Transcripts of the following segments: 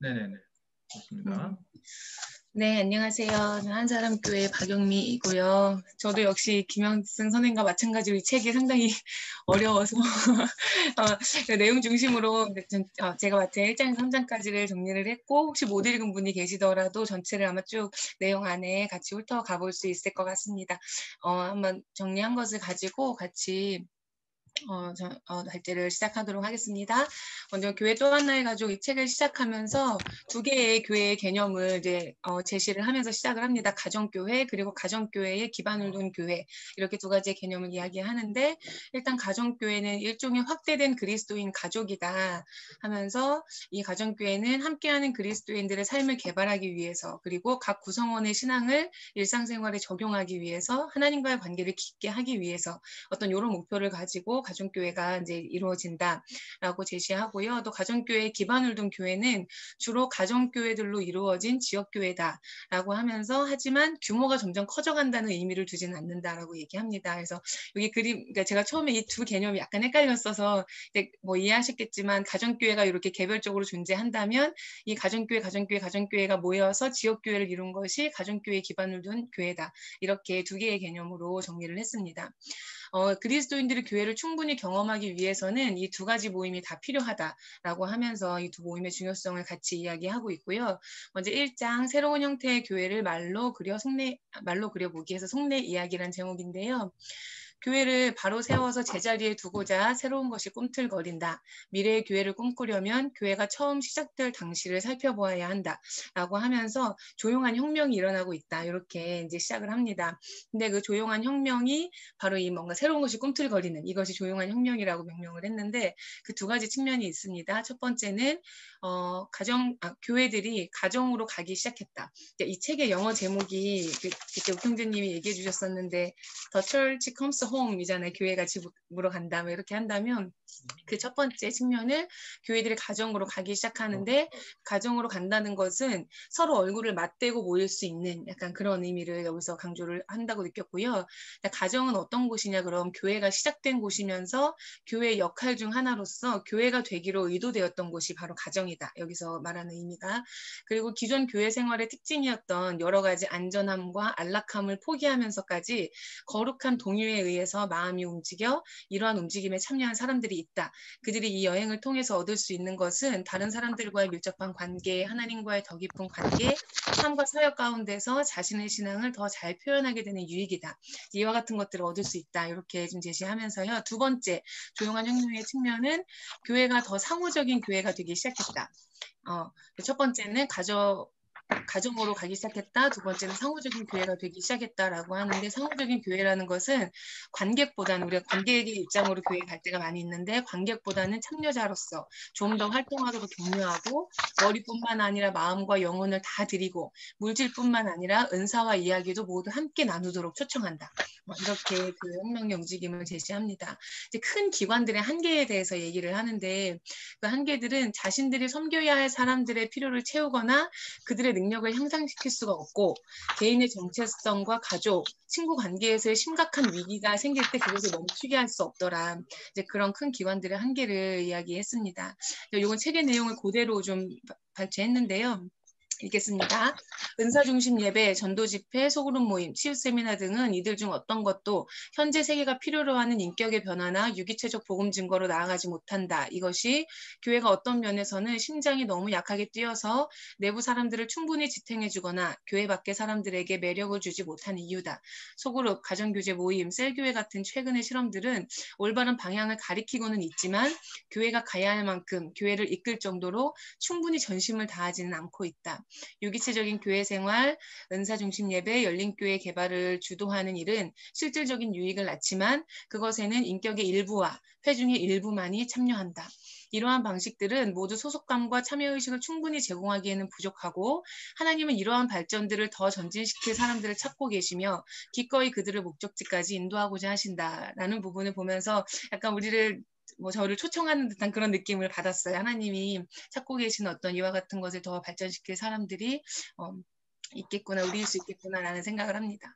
네네네. 좋습니다. 네, 안녕하세요. 저는 한사람교회 박영미이고요. 저도 역시 김영승 선생님과 마찬가지로 이 책이 상당히 어려워서 그 내용 중심으로 제가 맡은 1장에서 3장까지를 정리를 했고, 혹시 못 읽은 분이 계시더라도 전체를 아마 쭉 내용 안에 같이 훑어가 볼 수 있을 것 같습니다. 한번 정리한 것을 가지고 같이 발제를 시작하도록 하겠습니다. 먼저 교회 또 하나의 가족 이 책을 시작하면서 두 개의 교회의 개념을 이제 제시를 하면서 시작을 합니다. 가정교회 그리고 가정교회의 기반을 둔 교회 이렇게 두 가지의 개념을 이야기하는데 일단 가정교회는 일종의 확대된 그리스도인 가족이다 하면서 이 가정교회는 함께하는 그리스도인들의 삶을 개발하기 위해서 그리고 각 구성원의 신앙을 일상생활에 적용하기 위해서 하나님과의 관계를 깊게 하기 위해서 어떤 이런 목표를 가지고 가정교회가 이제 이루어진다라고 제시하고요. 또 가정교회의 기반을 둔 교회는 주로 가정교회들로 이루어진 지역교회다라고 하면서 하지만 규모가 점점 커져간다는 의미를 두지는 않는다라고 얘기합니다. 그래서 여기 그러니까 제가 처음에 이 두 개념이 약간 헷갈렸어서 뭐 이해하셨겠지만 가정교회가 이렇게 개별적으로 존재한다면 이 가정교회가 모여서 지역교회를 이룬 것이 가정교회 기반을 둔 교회다. 이렇게 두 개의 개념으로 정리를 했습니다. 그리스도인들이 교회를 충분히 경험하기 위해서는 이 두 가지 모임이 다 필요하다라고 하면서 이 두 모임의 중요성을 같이 이야기하고 있고요. 먼저 1장 새로운 형태의 교회를 말로 그려보기 해서 속내 이야기란 제목인데요. 교회를 바로 세워서 제자리에 두고자 새로운 것이 꿈틀거린다. 미래의 교회를 꿈꾸려면 교회가 처음 시작될 당시를 살펴보아야 한다. 라고 하면서 조용한 혁명이 일어나고 있다. 이렇게 이제 시작을 합니다. 근데 그 조용한 혁명이 바로 이 뭔가 새로운 것이 꿈틀거리는 이것이 조용한 혁명이라고 명명을 했는데 그 두 가지 측면이 있습니다. 첫 번째는 교회들이 가정으로 가기 시작했다. 이 책의 영어 제목이 그때 우평재님이 얘기해 주셨었는데 The Church Comes Home이잖아요. 교회가 집으로 간다. 뭐 이렇게 한다면 그 첫 번째 측면을 교회들이 가정으로 가기 시작하는데 가정으로 간다는 것은 서로 얼굴을 맞대고 모일 수 있는 약간 그런 의미를 여기서 강조를 한다고 느꼈고요. 가정은 어떤 곳이냐 그럼 교회가 시작된 곳이면서 교회의 역할 중 하나로서 교회가 되기로 의도되었던 곳이 바로 가정이다. 여기서 말하는 의미가. 그리고 기존 교회 생활의 특징이었던 여러 가지 안전함과 안락함을 포기하면서까지 거룩한 동요에 의해서 마음이 움직여 이러한 움직임에 참여한 사람들이 있다. 그들이 이 여행을 통해서 얻을 수 있는 것은 다른 사람들과의 밀접한 관계, 하나님과의 더 깊은 관계, 삶과 사역 가운데서 자신의 신앙을 더 잘 표현하게 되는 유익이다. 이와 같은 것들을 얻을 수 있다. 이렇게 좀 제시하면서요. 두 번째, 조용한 혁명의 측면은 교회가 더 상호적인 교회가 되기 시작했다. 첫 번째는 가정으로 가기 시작했다. 두 번째는 상호적인 교회가 되기 시작했다라고 하는데 상호적인 교회라는 것은 관객보다는 우리가 관객의 입장으로 교회에 갈 때가 많이 있는데 관객보다는 참여자로서 좀 더 활동하도록 격려하고 머리뿐만 아니라 마음과 영혼을 다 드리고 물질뿐만 아니라 은사와 이야기도 모두 함께 나누도록 초청한다. 이렇게 그 혁명의 움직임을 제시합니다. 이제 큰 기관들의 한계에 대해서 얘기를 하는데 그 한계들은 자신들이 섬겨야 할 사람들의 필요를 채우거나 그들의 능력을 향상시킬 수가 없고 개인의 정체성과 가족, 친구 관계에서의 심각한 위기가 생길 때 그것을 멈추게 할 수 없더라. 이제 그런 큰 기관들의 한계를 이야기했습니다. 이건 책의 내용을 그대로 좀 발췌했는데요. 읽겠습니다. 은사중심 예배, 전도집회, 소그룹 모임, 치유세미나 등은 이들 중 어떤 것도 현재 세계가 필요로 하는 인격의 변화나 유기체적 복음 증거로 나아가지 못한다. 이것이 교회가 어떤 면에서는 심장이 너무 약하게 뛰어서 내부 사람들을 충분히 지탱해주거나 교회 밖의 사람들에게 매력을 주지 못한 이유다. 소그룹, 가정교제 모임, 셀교회 같은 최근의 실험들은 올바른 방향을 가리키고는 있지만 교회가 가야 할 만큼 교회를 이끌 정도로 충분히 전심을 다하지는 않고 있다. 유기체적인 교회 생활, 은사 중심 예배, 열린교회 개발을 주도하는 일은 실질적인 유익을 낳지만 그것에는 인격의 일부와 회중의 일부만이 참여한다. 이러한 방식들은 모두 소속감과 참여의식을 충분히 제공하기에는 부족하고 하나님은 이러한 발전들을 더 전진시킬 사람들을 찾고 계시며 기꺼이 그들을 목적지까지 인도하고자 하신다라는 부분을 보면서 약간 저를 초청하는 듯한 그런 느낌을 받았어요. 하나님이 찾고 계신 어떤 이와 같은 것을 더 발전시킬 사람들이 있겠구나, 우리일 수 있겠구나라는 생각을 합니다.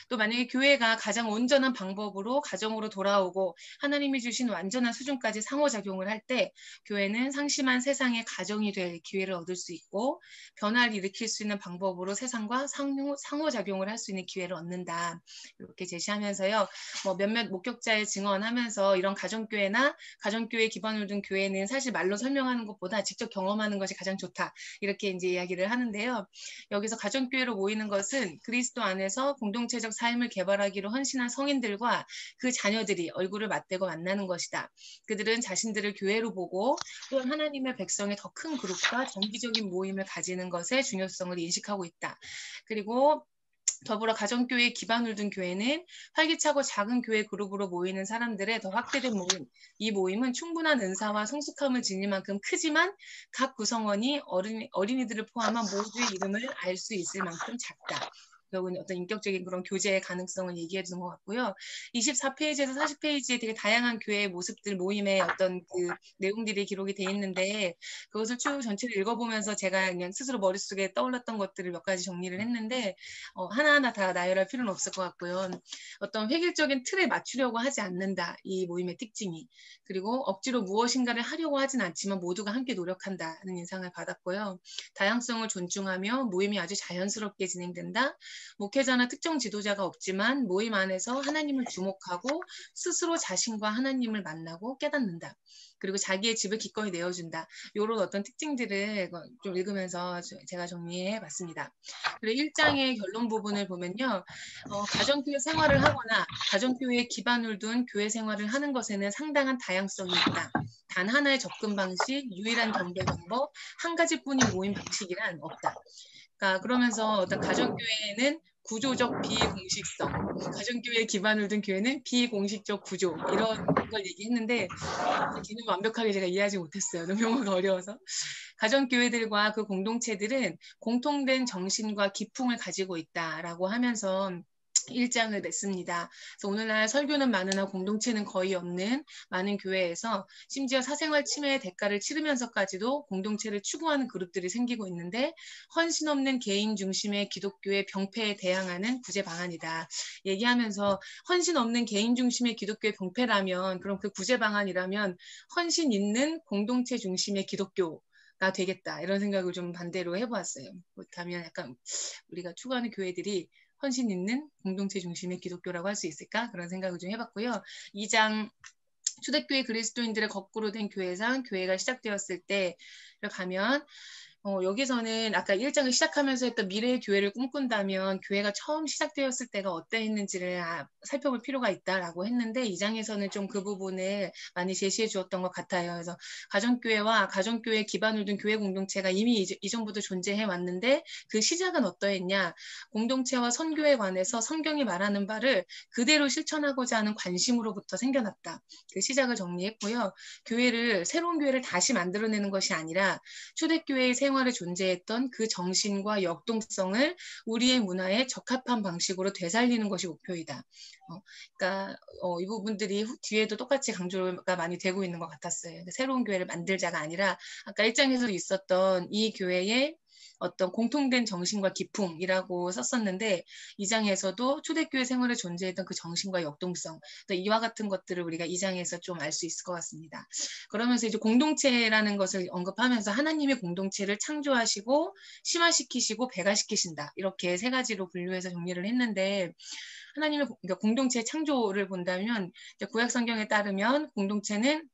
또 만약에 교회가 가장 온전한 방법으로 가정으로 돌아오고 하나님이 주신 완전한 수준까지 상호작용을 할 때 교회는 상심한 세상의 가정이 될 기회를 얻을 수 있고 변화를 일으킬 수 있는 방법으로 세상과 상호작용을 할 수 있는 기회를 얻는다. 이렇게 제시하면서요. 뭐 몇몇 목격자의 증언하면서 이런 가정교회나 가정교회 기반을 둔 교회는 사실 말로 설명하는 것보다 직접 경험하는 것이 가장 좋다. 이렇게 이제 이야기를 하는데요. 여기서 가정교회로 모이는 것은 그리스도 안에서 공동체적 삶을 개발하기로 헌신한 성인들과 그 자녀들이 얼굴을 맞대고 만나는 것이다. 그들은 자신들을 교회로 보고 또한 하나님의 백성의 더 큰 그룹과 정기적인 모임을 가지는 것의 중요성을 인식하고 있다. 그리고 더불어 가정교회의 기반을 둔 교회는 활기차고 작은 교회 그룹으로 모이는 사람들의 더 확대된 모임. 이 모임은 충분한 은사와 성숙함을 지닐 만큼 크지만 각 구성원이 어린이들을 포함한 모두의 이름을 알 수 있을 만큼 작다. 결국은 어떤 인격적인 그런 교제의 가능성을 얘기해 주는 것 같고요. 24페이지에서 40페이지에 되게 다양한 교회의 모습들, 모임의 어떤 그 내용들이 기록이 돼 있는데 그것을 쭉 전체를 읽어보면서 제가 그냥 스스로 머릿속에 떠올랐던 것들을 몇 가지 정리를 했는데 하나하나 다 나열할 필요는 없을 것 같고요. 어떤 획일적인 틀에 맞추려고 하지 않는다. 이 모임의 특징이. 그리고 억지로 무엇인가를 하려고 하진 않지만 모두가 함께 노력한다는 인상을 받았고요. 다양성을 존중하며 모임이 아주 자연스럽게 진행된다. 목회자나 특정 지도자가 없지만 모임 안에서 하나님을 주목하고 스스로 자신과 하나님을 만나고 깨닫는다. 그리고 자기의 집을 기꺼이 내어준다. 이런 어떤 특징들을 좀 읽으면서 제가 정리해 봤습니다. 그리고 1장의 결론 부분을 보면요. 가정교회 생활을 하거나 가정교회에 기반을 둔 교회 생활을 하는 것에는 상당한 다양성이 있다. 단 하나의 접근 방식, 유일한 경배 방법, 한 가지뿐인 모임 방식이란 없다. 그러니까 그러면서 어떤 가정교회는 구조적 비공식성, 가정교회 기반을 둔 교회는 비공식적 구조 이런 걸 얘기했는데 개념 완벽하게 제가 이해하지 못했어요. 너무 영어가 어려워서. 가정교회들과 그 공동체들은 공통된 정신과 기풍을 가지고 있다라고 하면서 1장을 맺습니다. 그래서 오늘날 설교는 많으나 공동체는 거의 없는 많은 교회에서 심지어 사생활 침해의 대가를 치르면서까지도 공동체를 추구하는 그룹들이 생기고 있는데 헌신 없는 개인 중심의 기독교의 병폐에 대항하는 구제 방안이다. 얘기하면서 헌신 없는 개인 중심의 기독교의 병폐라면 그럼 그 구제 방안이라면 헌신 있는 공동체 중심의 기독교가 되겠다. 이런 생각을 좀 반대로 해보았어요. 그렇다면 약간 우리가 추구하는 교회들이 헌신 있는 공동체 중심의 기독교라고 할 수 있을까? 그런 생각을 좀 해봤고요. 2장 초대교회 그리스도인들의 거꾸로 된 교회상 교회가 시작되었을 때를 가면 여기서는 아까 1장을 시작하면서 했던 미래의 교회를 꿈꾼다면 교회가 처음 시작되었을 때가 어떠했는지를 살펴볼 필요가 있다라고 했는데 2장에서는 좀 그 부분을 많이 제시해 주었던 것 같아요. 그래서 가정교회와 가정교회 기반을 둔 교회 공동체가 이미 이전부터 존재해 왔는데 그 시작은 어떠했냐. 공동체와 선교에 관해서 성경이 말하는 바를 그대로 실천하고자 하는 관심으로부터 생겨났다. 그 시작을 정리했고요. 새로운 교회를 다시 만들어내는 것이 아니라 초대교회의 생활에 존재했던 그 정신과 역동성을 우리의 문화에 적합한 방식으로 되살리는 것이 목표이다. 그러니까 이 부분들이 뒤에도 똑같이 강조가 많이 되고 있는 것 같았어요. 새로운 교회를 만들자가 아니라 아까 1장에서도 있었던 이 교회의 어떤 공통된 정신과 기풍이라고 썼었는데 2장에서도 초대교회 생활에 존재했던 그 정신과 역동성 이와 같은 것들을 우리가 2장에서 좀 알 수 있을 것 같습니다. 그러면서 이제 공동체라는 것을 언급하면서 하나님의 공동체를 창조하시고 심화시키시고 배가시키신다. 이렇게 세 가지로 분류해서 정리를 했는데 하나님의 공동체 창조를 본다면 구약 성경에 따르면 공동체는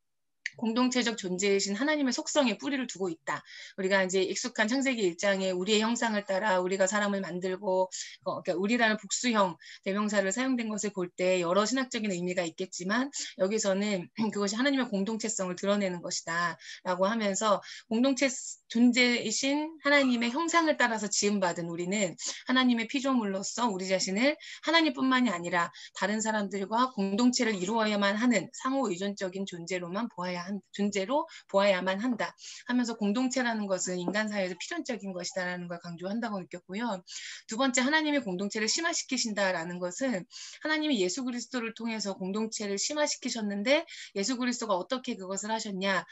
공동체적 존재이신 하나님의 속성에 뿌리를 두고 있다. 우리가 이제 익숙한 창세기 1장에 우리의 형상을 따라 우리가 사람을 만들고 그러니까 우리라는 복수형 대명사를 사용된 것을 볼 때 여러 신학적인 의미가 있겠지만 여기서는 그것이 하나님의 공동체성을 드러내는 것이다 라고 하면서 공동체 존재이신 하나님의 형상을 따라서 지음받은 우리는 하나님의 피조물로서 우리 자신을 하나님뿐만이 아니라 다른 사람들과 공동체를 이루어야만 하는 상호 의존적인 존재로 보아야만 한다 하면서 공동체라는 것은 인간 사회에서 필연적인 것이다라는 걸 강조한다고 느꼈고요. 두 번째 하나님의 공동체를 심화시키신다라는 것은 하나님이 예수 그리스도를 통해서 공동체를 심화시키셨는데 예수 그리스도가 어떻게 그것을 하셨냐.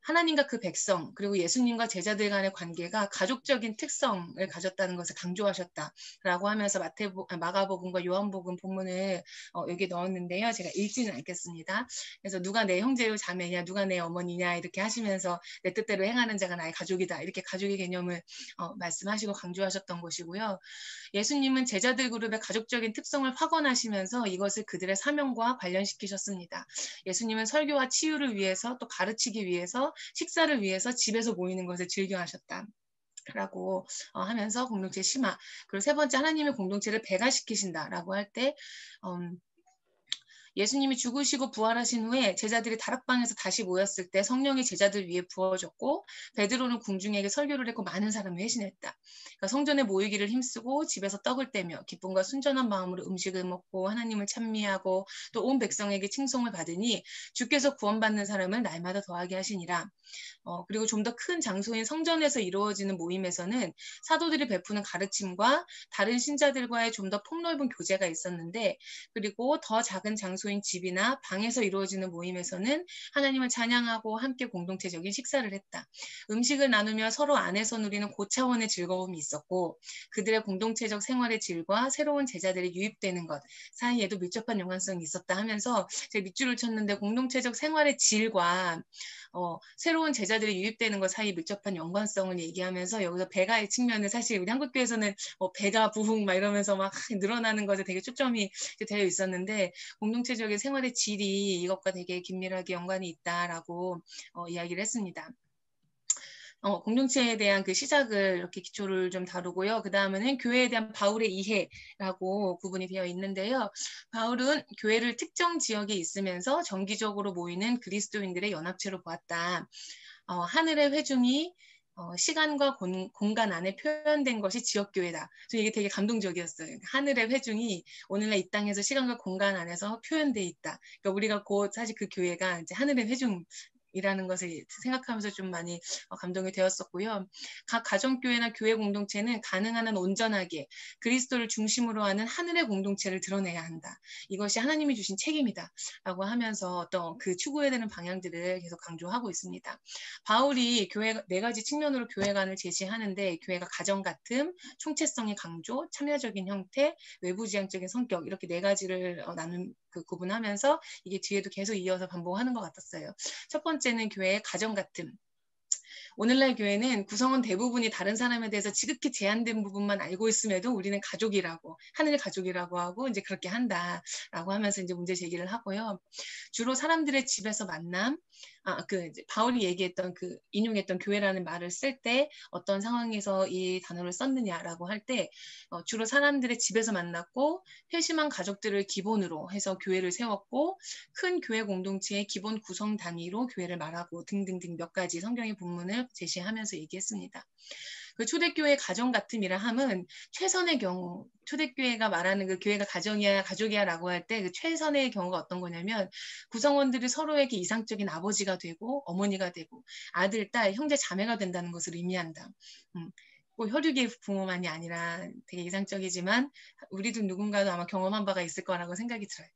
하나님과 그 백성 그리고 예수님과 제자들 간의 관계가 가족적인 특성을 가졌다는 것을 강조하셨다라고 하면서 마가복음과 요한복음 본문을 여기 넣었는데요. 제가 읽지는 않겠습니다. 그래서 누가 내 형제요 자매냐, 누가 내 어머니냐 이렇게 하시면서 내 뜻대로 행하는 자가 나의 가족이다. 이렇게 가족의 개념을 말씀하시고 강조하셨던 것이고요. 예수님은 제자들 그룹의 가족적인 특성을 확언하시면서 이것을 그들의 사명과 관련시키셨습니다. 예수님은 설교와 치유를 위해서 또 가르치기 위해서 식사를 위해서 집에서 모이는 것을 즐겨하셨다. 라고 하면서 공동체 심화. 그리고 세 번째, 하나님의 공동체를 배가시키신다라고 할 때 예수님이 죽으시고 부활하신 후에 제자들이 다락방에서 다시 모였을 때 성령이 제자들 위에 부어졌고 베드로는 궁중에게 설교를 했고 많은 사람이 회신했다. 그러니까 성전에 모이기를 힘쓰고 집에서 떡을 떼며 기쁨과 순전한 마음으로 음식을 먹고 하나님을 찬미하고 또 온 백성에게 칭송을 받으니 주께서 구원받는 사람을 날마다 더하게 하시니라. 그리고 좀 더 큰 장소인 성전에서 이루어지는 모임에서는 사도들이 베푸는 가르침과 다른 신자들과의 좀 더 폭넓은 교제가 있었는데 그리고 더 작은 장소인 집이나 방에서 이루어지는 모임에서는 하나님을 찬양하고 함께 공동체적인 식사를 했다. 음식을 나누며 서로 안에서 누리는 고차원의 즐거움이 있었고 그들의 공동체적 생활의 질과 새로운 제자들이 유입되는 것 사이에도 밀접한 연관성이 있었다 하면서 제가 밑줄을 쳤는데 공동체적 생활의 질과 새로운 제자들이 유입되는 것 사이 밀접한 연관성을 얘기하면서 여기서 배가의 측면은 사실 우리 한국교회에서는 배가 부흥 막 이러면서 막 늘어나는 것에 되게 초점이 되어 있었는데 공동체적인 생활의 질이 이것과 되게 긴밀하게 연관이 있다라고 이야기를 했습니다. 공동체에 대한 그 시작을 이렇게 기초를 좀 다루고요. 그 다음에는 교회에 대한 바울의 이해라고 구분이 되어 있는데요. 바울은 교회를 특정 지역에 있으면서 정기적으로 모이는 그리스도인들의 연합체로 보았다. 하늘의 회중이 시간과 공간 안에 표현된 것이 지역교회다. 저 이게 되게 감동적이었어요. 하늘의 회중이 오늘날 이 땅에서 시간과 공간 안에서 표현되어 있다. 그러니까 우리가 곧 사실 그 교회가 이제 하늘의 회중 이라는 것을 생각하면서 좀 많이 감동이 되었었고요. 각 가정교회나 교회 공동체는 가능한 한 온전하게 그리스도를 중심으로 하는 하늘의 공동체를 드러내야 한다. 이것이 하나님이 주신 책임이다. 라고 하면서 어떤 그 추구해야 되는 방향들을 계속 강조하고 있습니다. 바울이 교회 네 가지 측면으로 교회관을 제시하는데 교회가 가정 같음, 총체성의 강조, 참여적인 형태, 외부지향적인 성격 이렇게 네 가지를 구분하면서 이게 뒤에도 계속 이어서 반복하는 것 같았어요. 첫 번째는 교회의 가정 같음. 오늘날 교회는 구성원 대부분이 다른 사람에 대해서 지극히 제한된 부분만 알고 있음에도 우리는 가족이라고 하늘 가족이라고 하고 이제 그렇게 한다라고 하면서 이제 문제 제기를 하고요. 주로 사람들의 집에서 만남, 이제 바울이 얘기했던 인용했던 교회라는 말을 쓸 때 어떤 상황에서 이 단어를 썼느냐라고 할 때 주로 사람들의 집에서 만났고 회심한 가족들을 기본으로 해서 교회를 세웠고 큰 교회 공동체의 기본 구성 단위로 교회를 말하고 등등등 몇 가지 성경의 본문을 제시하면서 얘기했습니다. 그 초대교회 가정 같음이라 함은 최선의 경우 초대교회가 말하는 그 교회가 가정이야 가족이야 라고 할 때 그 최선의 경우가 어떤 거냐면 구성원들이 서로에게 이상적인 아버지가 되고 어머니가 되고 아들, 딸, 형제, 자매가 된다는 것을 의미한다. 꼭 혈육의 부모만이 아니라 되게 이상적이지만 우리도 누군가도 아마 경험한 바가 있을 거라고 생각이 들어요.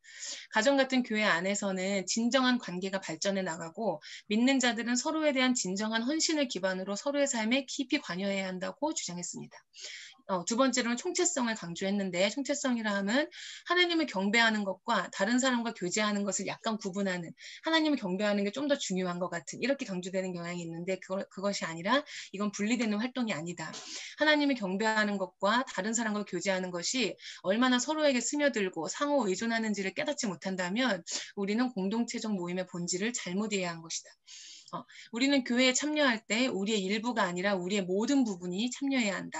가정 같은 교회 안에서는 진정한 관계가 발전해 나가고 믿는 자들은 서로에 대한 진정한 헌신을 기반으로 서로의 삶에 깊이 관여해야 한다고 주장했습니다. 두 번째로는 총체성을 강조했는데 총체성이라 하면 하나님을 경배하는 것과 다른 사람과 교제하는 것을 약간 구분하는 하나님을 경배하는 게 좀 더 중요한 것 같은 이렇게 강조되는 경향이 있는데 그것이 아니라 이건 분리되는 활동이 아니다. 하나님을 경배하는 것과 다른 사람과 교제하는 것이 얼마나 서로에게 스며들고 상호 의존하는지를 깨닫지 못한다면 우리는 공동체적 모임의 본질을 잘못 이해한 것이다. 우리는 교회에 참여할 때 우리의 일부가 아니라 우리의 모든 부분이 참여해야 한다.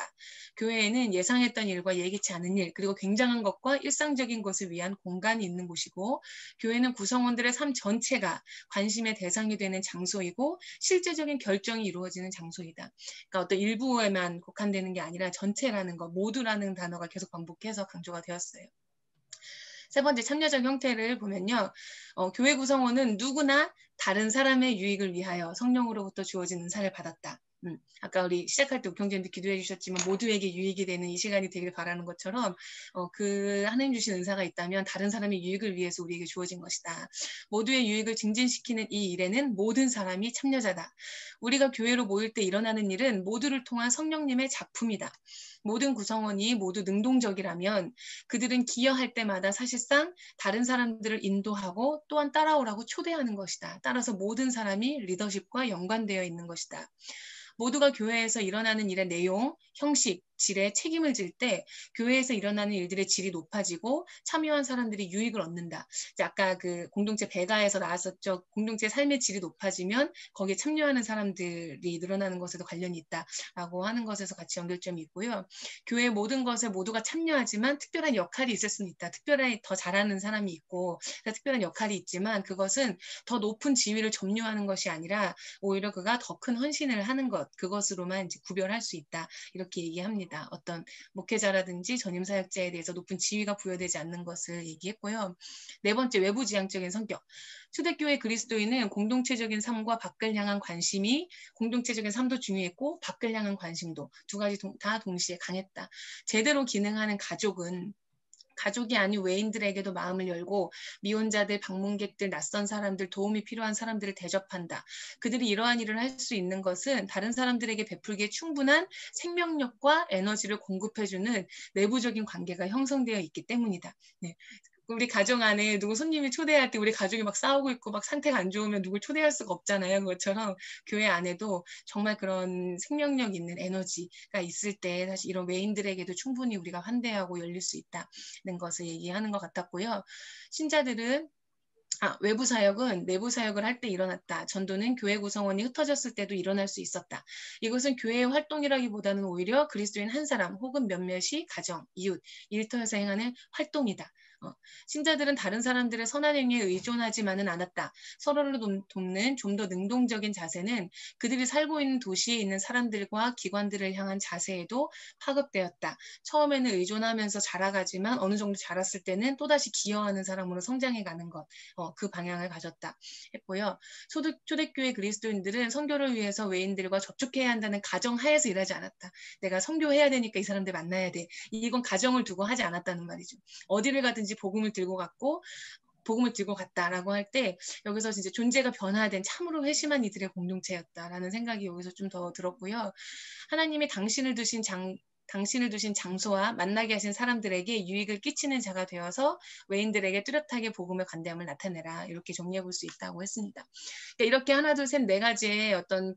교회에는 예상했던 일과 예기치 않은 일, 그리고 굉장한 것과 일상적인 것을 위한 공간이 있는 곳이고 교회는 구성원들의 삶 전체가 관심의 대상이 되는 장소이고 실제적인 결정이 이루어지는 장소이다. 그러니까 어떤 일부에만 국한되는 게 아니라 전체라는 것, 모두라는 단어가 계속 반복해서 강조가 되었어요. 세 번째 참여적 형태를 보면요. 교회 구성원은 누구나 다른 사람의 유익을 위하여 성령으로부터 주어진 은사를 받았다. 아까 우리 시작할 때 우경재님도 기도해 주셨지만 모두에게 유익이 되는 이 시간이 되길 바라는 것처럼 그 하나님 주신 은사가 있다면 다른 사람의 유익을 위해서 우리에게 주어진 것이다. 모두의 유익을 증진시키는 이 일에는 모든 사람이 참여자다. 우리가 교회로 모일 때 일어나는 일은 모두를 통한 성령님의 작품이다. 모든 구성원이 모두 능동적이라면 그들은 기여할 때마다 사실상 다른 사람들을 인도하고 또한 따라오라고 초대하는 것이다. 따라서 모든 사람이 리더십과 연관되어 있는 것이다. 모두가 교회에서 일어나는 일의 내용, 형식, 질에 책임을 질 때 교회에서 일어나는 일들의 질이 높아지고 참여한 사람들이 유익을 얻는다. 아까 그 공동체 배가에서 나왔었죠. 공동체 삶의 질이 높아지면 거기에 참여하는 사람들이 늘어나는 것에도 관련이 있다라고 하는 것에서 같이 연결점이 있고요. 교회 모든 것에 모두가 참여하지만 특별한 역할이 있을 수는 있다. 특별히 더 잘하는 사람이 있고 특별한 역할이 있지만 그것은 더 높은 지위를 점유하는 것이 아니라 오히려 그가 더 큰 헌신을 하는 것, 그것으로만 이제 구별할 수 있다. 이렇게 얘기합니다. 어떤 목회자라든지 전임사역자에 대해서 높은 지위가 부여되지 않는 것을 얘기했고요. 네 번째, 외부지향적인 성격. 초대교회 그리스도인은 공동체적인 삶과 밖을 향한 관심이 공동체적인 삶도 중요했고 밖을 향한 관심도 두 가지 다 동시에 강했다. 제대로 기능하는 가족이 아닌 외인들에게도 마음을 열고 미혼자들, 방문객들, 낯선 사람들, 도움이 필요한 사람들을 대접한다. 그들이 이러한 일을 할 수 있는 것은 다른 사람들에게 베풀기에 충분한 생명력과 에너지를 공급해주는 내부적인 관계가 형성되어 있기 때문이다. 네. 우리 가정 안에 누구 손님이 초대할 때 우리 가족이 막 싸우고 있고 막 상태가 안 좋으면 누굴 초대할 수가 없잖아요. 그것처럼 교회 안에도 정말 그런 생명력 있는 에너지가 있을 때 사실 이런 외인들에게도 충분히 우리가 환대하고 열릴 수 있다는 것을 얘기하는 것 같았고요. 신자들은 외부 사역은 내부 사역을 할 때 일어났다. 전도는 교회 구성원이 흩어졌을 때도 일어날 수 있었다. 이것은 교회의 활동이라기보다는 오히려 그리스도인 한 사람 혹은 몇몇이 가정, 이웃, 일터에서 행하는 활동이다. 신자들은 다른 사람들의 선한 행위에 의존하지만은 않았다. 서로를 돕는 좀 더 능동적인 자세는 그들이 살고 있는 도시에 있는 사람들과 기관들을 향한 자세에도 파급되었다. 처음에는 의존하면서 자라가지만 어느 정도 자랐을 때는 또다시 기여하는 사람으로 성장해가는 것. 그 방향을 가졌다 했고요. 초대교회 그리스도인들은 선교를 위해서 외인들과 접촉해야 한다는 가정하에서 일하지 않았다. 내가 선교해야 되니까 이 사람들 만나야 돼. 이건 가정을 두고 하지 않았다는 말이죠. 어디를 가든지 복음을 들고 갔다라고 할 때 여기서 진짜 존재가 변화된 참으로 회심한 이들의 공동체였다라는 생각이 여기서 좀 더 들었고요. 하나님이 당신을 두신 장소와 만나게 하신 사람들에게 유익을 끼치는 자가 되어서 외인들에게 뚜렷하게 복음의 관대함을 나타내라. 이렇게 정리해 볼 수 있다고 했습니다. 그러니까 이렇게 하나, 둘, 셋, 네 가지의 어떤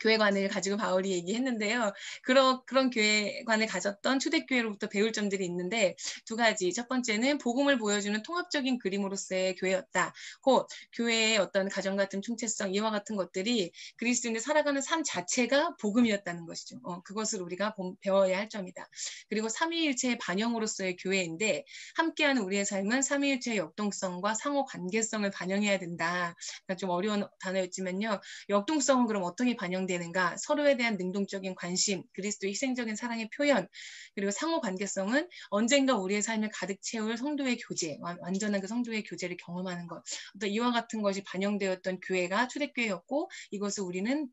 교회관을 가지고 바울이 얘기했는데요. 그런 교회관을 가졌던 초대교회로부터 배울 점들이 있는데 두 가지. 첫 번째는 복음을 보여주는 통합적인 그림으로서의 교회였다. 곧 교회의 어떤 가정 같은 총체성, 이와 같은 것들이 그리스도인이 살아가는 삶 자체가 복음이었다는 것이죠. 그것을 우리가 배워야 할 점이다. 그리고 삼위일체의 반영으로서의 교회인데 함께하는 우리의 삶은 삼위일체의 역동성과 상호 관계성을 반영해야 된다. 그러니까 좀 어려운 단어였지만요. 역동성은 그럼 어떻게 반영되는가? 서로에 대한 능동적인 관심, 그리스도의 희생적인 사랑의 표현, 그리고 상호 관계성은 언젠가 우리의 삶을 가득 채울 성도의 교제, 완전한 그 성도의 교제를 경험하는 것. 어떤 이와 같은 것이 반영되었던 교회가 초대교회였고 이것을 우리는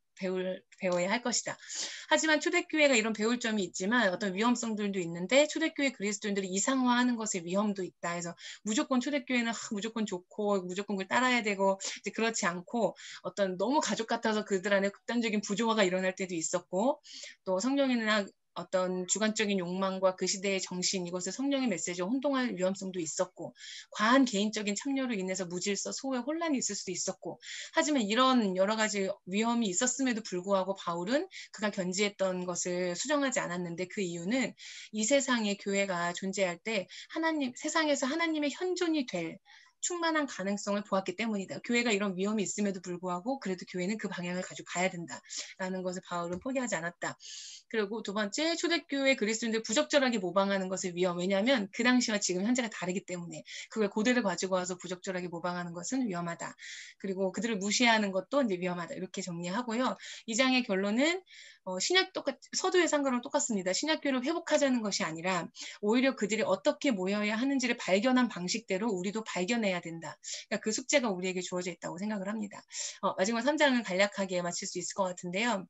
배워야 할 것이다. 하지만 초대교회가 이런 배울 점이 있지만 어떤 위험성들도 있는데 초대교회 그리스도인들이 이상화하는 것의 위험도 있다. 그래서 무조건 초대교회는 무조건 좋고 무조건 그걸 따라야 되고 이제 그렇지 않고 어떤 너무 가족 같아서 그들 안에 극단적인 부조화가 일어날 때도 있었고 또 성령이나 어떤 주관적인 욕망과 그 시대의 정신, 이것을 성령의 메시지와 혼동할 위험성도 있었고 과한 개인적인 참여로 인해서 무질서, 소외, 혼란이 있을 수도 있었고 하지만 이런 여러 가지 위험이 있었음에도 불구하고 바울은 그가 견지했던 것을 수정하지 않았는데 그 이유는 이 세상에 교회가 존재할 때 세상에서 하나님의 현존이 될 충만한 가능성을 보았기 때문이다. 교회가 이런 위험이 있음에도 불구하고 그래도 교회는 그 방향을 가지고 가야 된다라는 것을 바울은 포기하지 않았다. 그리고 두 번째, 초대교회 그리스도인들 부적절하게 모방하는 것의 위험. 왜냐하면 그 당시와 지금 현재가 다르기 때문에 그걸 고대를 가지고 와서 부적절하게 모방하는 것은 위험하다. 그리고 그들을 무시하는 것도 이제 위험하다. 이렇게 정리하고요. 이 장의 결론은 서두의 상관은 똑같습니다. 신약교회를 회복하자는 것이 아니라 오히려 그들이 어떻게 모여야 하는지를 발견한 방식대로 우리도 발견해야 된다. 그러니까 그 숙제가 우리에게 주어져 있다고 생각을 합니다. 마지막 3장은 간략하게 마칠 수 있을 것 같은데요.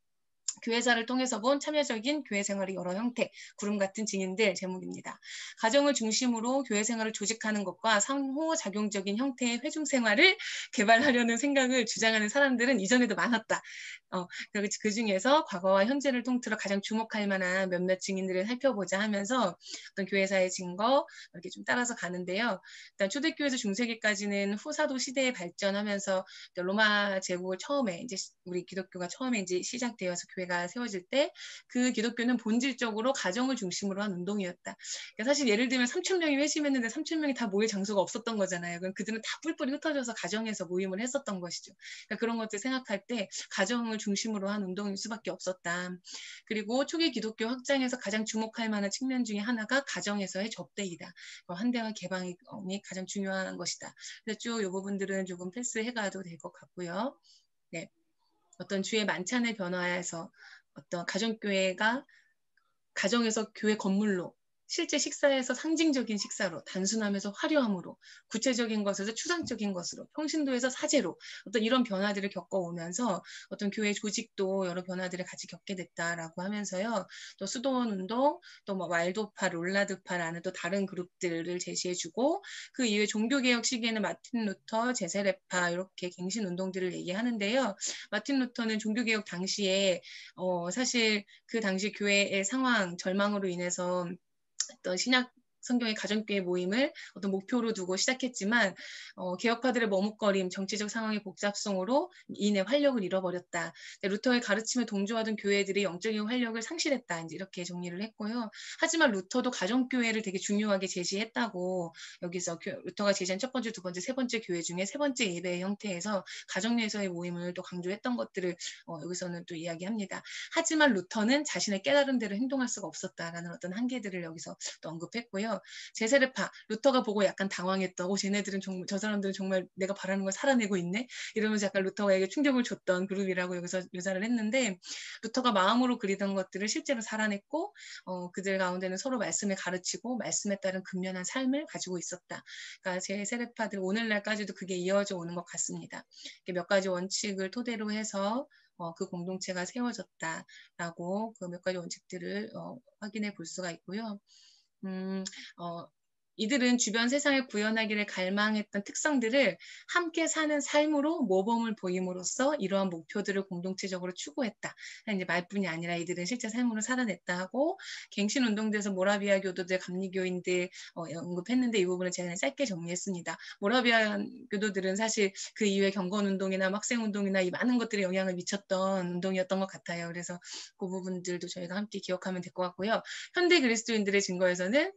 교회사를 통해서 본 참여적인 교회 생활의 여러 형태, 구름 같은 증인들 제목입니다. 가정을 중심으로 교회 생활을 조직하는 것과 상호작용적인 형태의 회중 생활을 개발하려는 생각을 주장하는 사람들은 이전에도 많았다. 그리고 그 중에서 과거와 현재를 통틀어 가장 주목할 만한 몇몇 증인들을 살펴보자 하면서 어떤 교회사의 증거 이렇게 좀 따라서 가는데요. 일단 초대교회에서 중세기까지는 후사도 시대에 발전하면서 로마 제국을 처음에 이제 우리 기독교가 처음에 이제 시작되어서 교회가 세워질 때 그 기독교는 본질적으로 가정을 중심으로 한 운동이었다. 그러니까 사실 예를 들면 3,000명이 회심했는데 3,000명이 다 모일 장소가 없었던 거잖아요. 그럼 그들은 다 뿔뿔이 흩어져서 가정에서 모임을 했었던 것이죠. 그러니까 그런 것들 생각할 때 가정을 중심으로 한 운동일 수밖에 없었다. 그리고 초기 기독교 확장에서 가장 주목할 만한 측면 중에 하나가 가정에서의 접대이다. 한대화 개방이 가장 중요한 것이다. 그래서 쭉 이 부분들은 조금 패스해가도 될 것 같고요. 네. 어떤 주의 만찬의 변화에서 어떤 가정교회가 가정에서 교회 건물로 실제 식사에서 상징적인 식사로 단순함에서 화려함으로 구체적인 것에서 추상적인 것으로 평신도에서 사제로 어떤 이런 변화들을 겪어오면서 어떤 교회 조직도 여러 변화들을 같이 겪게 됐다라고 하면서요. 또 수도원 운동, 또 뭐 왈도파, 롤라드파라는 또 다른 그룹들을 제시해주고 그 이후에 종교개혁 시기에는 마틴 루터, 제세례파 이렇게 갱신 운동들을 얘기하는데요. 마틴 루터는 종교개혁 당시에 사실 그 당시 교회의 상황, 절망으로 인해서 어떤 신약 성경의 가정교회 모임을 어떤 목표로 두고 시작했지만 개혁파들의 머뭇거림, 정치적 상황의 복잡성으로 이내 활력을 잃어버렸다. 루터의 가르침에 동조하던 교회들이 영적인 활력을 상실했다. 이제 이렇게 정리를 했고요. 하지만 루터도 가정교회를 되게 중요하게 제시했다고 여기서 루터가 제시한 첫 번째, 두 번째, 세 번째 교회 중에 세 번째 예배의 형태에서 가정 내에서의 모임을 또 강조했던 것들을 여기서는 또 이야기합니다. 하지만 루터는 자신의 깨달은 대로 행동할 수가 없었다라는 어떤 한계들을 여기서 또 언급했고요. 제세례파, 루터가 보고 약간 당황했던, 쟤네들은 정말, 저 사람들은 정말 내가 바라는 걸 살아내고 있네? 이러면서 약간 루터에게 충격을 줬던 그룹이라고 여기서 묘사를 했는데, 루터가 마음으로 그리던 것들을 실제로 살아냈고, 그들 가운데는 서로 말씀을 가르치고, 말씀에 따른 근면한 삶을 가지고 있었다. 그러니까 제세례파들 오늘날까지도 그게 이어져 오는 것 같습니다. 몇 가지 원칙을 토대로 해서 그 공동체가 세워졌다라고 그 몇 가지 원칙들을 확인해 볼 수가 있고요. 이들은 주변 세상을 구현하기를 갈망했던 특성들을 함께 사는 삶으로 모범을 보임으로써 이러한 목표들을 공동체적으로 추구했다. 이제 말뿐이 아니라 이들은 실제 삶으로 살아냈다 하고 갱신 운동대에서 모라비아 교도들, 감리교인들 언급했는데 이 부분을 제가 짧게 정리했습니다. 모라비아 교도들은 사실 그 이후에 경건운동이나 학생운동이나 이 많은 것들이 영향을 미쳤던 운동이었던 것 같아요. 그래서 그 부분들도 저희가 함께 기억하면 될 것 같고요. 현대 그리스도인들의 증거에서는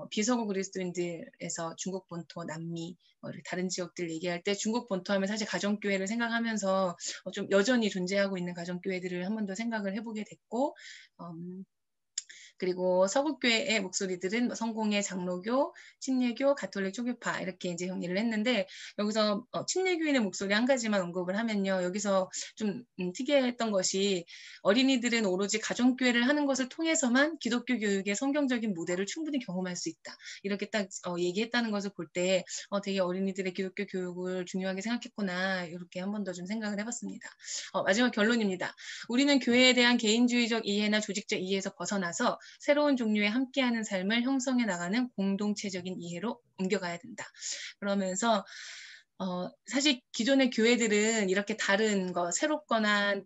비서구 그리스도인들에서 중국 본토, 남미, 다른 지역들 얘기할 때 중국 본토 하면 사실 가정교회를 생각하면서 좀 여전히 존재하고 있는 가정교회들을 한 번 더 생각을 해보게 됐고 그리고 서구교회의 목소리들은 성공회, 장로교, 침례교, 가톨릭, 초교파 이렇게 이제 정리를 했는데 여기서 침례교인의 목소리 한 가지만 언급을 하면요. 여기서 좀 특이했던 것이 어린이들은 오로지 가정교회를 하는 것을 통해서만 기독교 교육의 성경적인 모델을 충분히 경험할 수 있다. 이렇게 딱 얘기했다는 것을 볼 때 되게 어린이들의 기독교 교육을 중요하게 생각했구나. 이렇게 한 번 더 좀 생각을 해봤습니다. 마지막 결론입니다. 우리는 교회에 대한 개인주의적 이해나 조직적 이해에서 벗어나서 새로운 종류의 함께하는 삶을 형성해 나가는 공동체적인 이해로 옮겨가야 된다. 그러면서 사실 기존의 교회들은 이렇게 다른 거 새롭거나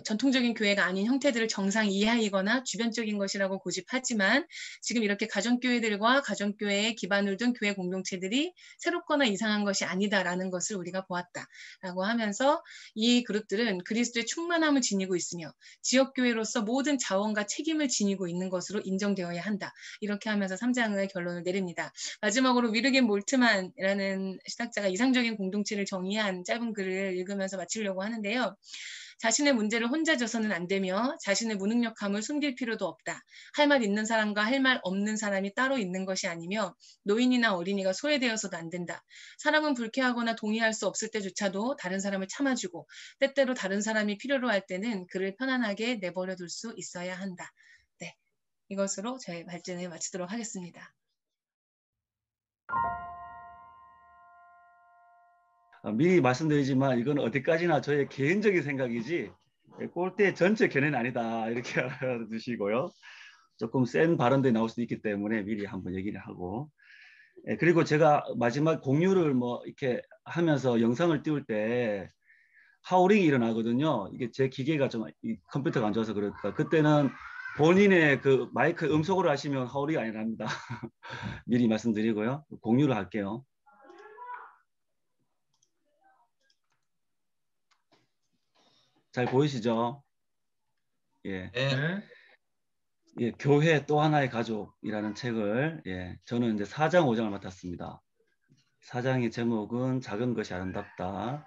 전통적인 교회가 아닌 형태들을 정상 이하이거나 주변적인 것이라고 고집하지만 지금 이렇게 가정교회들과 가정교회에 기반을 둔 교회 공동체들이 새롭거나 이상한 것이 아니다라는 것을 우리가 보았다라고 하면서 이 그룹들은 그리스도의 충만함을 지니고 있으며 지역교회로서 모든 자원과 책임을 지니고 있는 것으로 인정되어야 한다. 이렇게 하면서 3장의 결론을 내립니다. 마지막으로 위르겐 몰트만이라는 시작자가 이상적인 공동체를 정의한 짧은 글을 읽으면서 마치려고 하는데요. 자신의 문제를 혼자 져서는 안 되며 자신의 무능력함을 숨길 필요도 없다. 할 말 있는 사람과 할 말 없는 사람이 따로 있는 것이 아니며 노인이나 어린이가 소외되어서도 안 된다. 사람은 불쾌하거나 동의할 수 없을 때조차도 다른 사람을 참아주고 때때로 다른 사람이 필요로 할 때는 그를 편안하게 내버려 둘 수 있어야 한다. 네, 이것으로 저의 발전을 마치도록 하겠습니다. 미리 말씀드리지만 이건 어디까지나 저의 개인적인 생각이지 꼴대 전체 견해는 아니다 이렇게 알아두시고요. 조금 센 발언들이 나올 수도 있기 때문에 미리 한번 얘기를 하고, 그리고 제가 마지막 공유를 뭐 이렇게 하면서 영상을 띄울 때 하우링이 일어나거든요. 이게 제 기계가 좀 컴퓨터가 안 좋아서 그럴까. 그때는 본인의 그 마이크 음속으로 하시면 하우링이 아니랍니다. 미리 말씀드리고요. 공유를 할게요. 잘 보이시죠? 예. 네. 예, 교회 또 하나의 가족이라는 책을, 예, 저는 이제 4장 5장을 맡았습니다. 4장의 제목은 작은 것이 아름답다.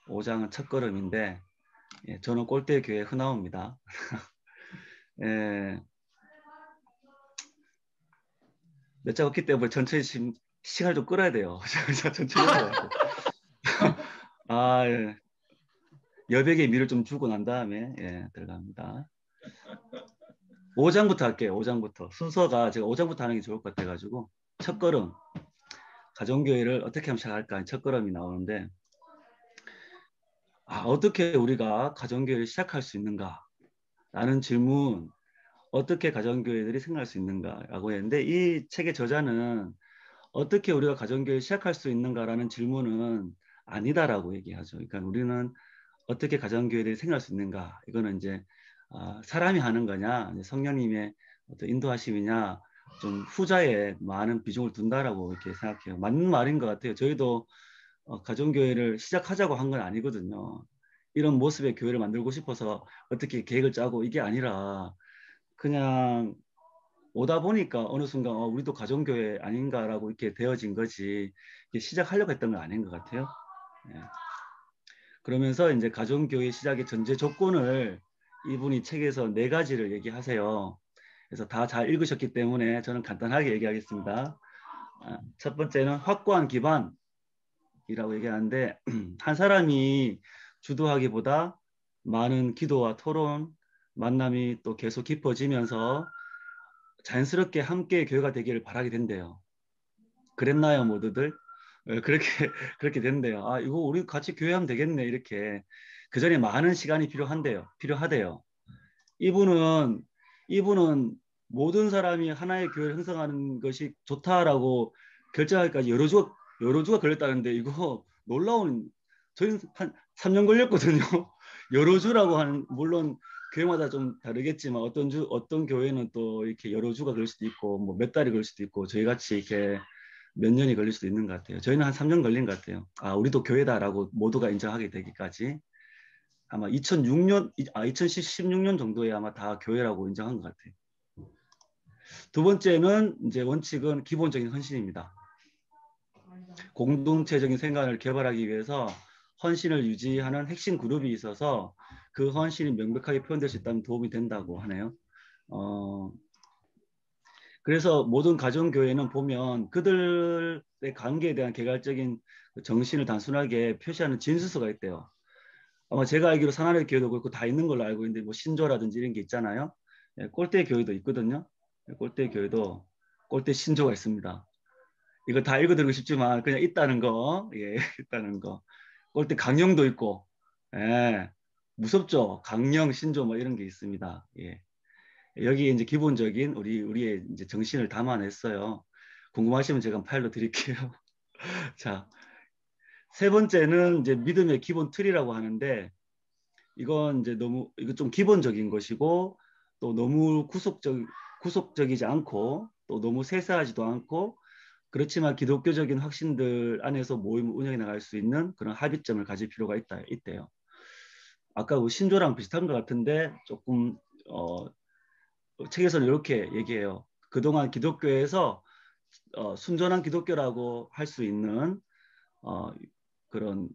5장은 첫걸음인데, 예, 저는 꼴대 교회 흔나옵니다. 예, 몇 장 없기 때문에 천천히 시간을 좀 끌어야 돼요. 천천히 해야 돼요. 아, 예. 여백의 미를 좀 주고 난 다음에, 예, 들어갑니다. 5장부터 할게요. 5장부터. 순서가 제가 5장부터 하는 게 좋을 것 같아가지고, 첫걸음. 가정교회를 어떻게 하면 시작할까? 첫걸음이 나오는데, 어떻게 우리가 가정교회를 시작할 수 있는가? 라는 질문, 어떻게 가정교회들이 생각할 수 있는가라고 했는데, 이 책의 저자는 어떻게 우리가 가정교회를 시작할 수 있는가라는 질문은 아니다라고 얘기하죠. 그러니까 우리는 어떻게 가정교회를 생각할 수 있는가? 이거는 이제 사람이 하는 거냐, 성령님의 어떤 인도하심이냐, 좀 후자에 많은 비중을 둔다라고 이렇게 생각해요. 맞는 말인 것 같아요. 저희도 가정교회를 시작하자고 한 건 아니거든요. 이런 모습의 교회를 만들고 싶어서 어떻게 계획을 짜고 이게 아니라 그냥 오다 보니까 어느 순간 우리도 가정교회 아닌가라고 이렇게 되어진 거지, 시작하려고 했던 건 아닌 것 같아요. 예. 그러면서 이제 가정교회 시작의 전제 조건을 이분이 책에서 4가지를 얘기하세요. 그래서 다 잘 읽으셨기 때문에 저는 간단하게 얘기하겠습니다. 첫 번째는 확고한 기반이라고 얘기하는데, 한 사람이 주도하기보다 많은 기도와 토론, 만남이 또 계속 깊어지면서 자연스럽게 함께 교회가 되기를 바라게 된대요. 그랬나요, 모두들? 그렇게 그렇게 된대요. 이거 우리 같이 교회하면 되겠네, 이렇게. 그 전에 많은 시간이 필요하대요. 이분은 모든 사람이 하나의 교회를 형성하는 것이 좋다라고 결정하기까지 여러 주가 걸렸다는데, 이거 놀라운, 저희는 한 3년 걸렸거든요. 여러 주라고 하는, 물론 교회마다 좀 다르겠지만 어떤 교회는 또 이렇게 여러 주가 걸릴 수도 있고 뭐 몇 달이 걸릴 수도 있고, 저희 같이 이렇게 몇 년이 걸릴 수도 있는 것 같아요. 저희는 한 3년 걸린 것 같아요. 우리도 교회다라고 모두가 인정하게 되기까지. 아마 2016년 정도에 아마 다 교회라고 인정한 것 같아요. 두 번째는 이제 원칙은 기본적인 헌신입니다. 공동체적인 생각을 개발하기 위해서 헌신을 유지하는 핵심 그룹이 있어서 그 헌신이 명백하게 표현될 수 있다면 도움이 된다고 하네요. 그래서 모든 가정교회는 보면 그들의 관계에 대한 개괄적인 정신을 단순하게 표시하는 진술서가 있대요. 아마 제가 알기로 사나리 교회도 그렇고 다 있는 걸로 알고 있는데, 뭐 신조라든지 이런 게 있잖아요. 꼴대 교회도 있거든요. 꼴대 교회도 꼴대 신조가 있습니다. 이거 다 읽어드리고 싶지만 그냥 있다는 거, 예, 있다는 거. 꼴대 강령도 있고, 예, 무섭죠. 강령, 신조 뭐 이런 게 있습니다. 예. 여기에 이제 기본적인 우리의 이제 정신을 담아냈어요. 궁금하시면 제가 파일로 드릴게요. 자, 세 번째는 이제 믿음의 기본 틀이라고 하는데, 이건 이제 이거 좀 기본적인 것이고, 또 너무 구속적이지 않고, 또 너무 세세하지도 않고, 그렇지만 기독교적인 확신들 안에서 모임을 운영해 나갈 수 있는 그런 합의점을 가질 필요가 있대요. 아까 그 신조랑 비슷한 것 같은데, 조금 책에서는 이렇게 얘기해요. 그동안 기독교에서 순전한 기독교라고 할 수 있는 그런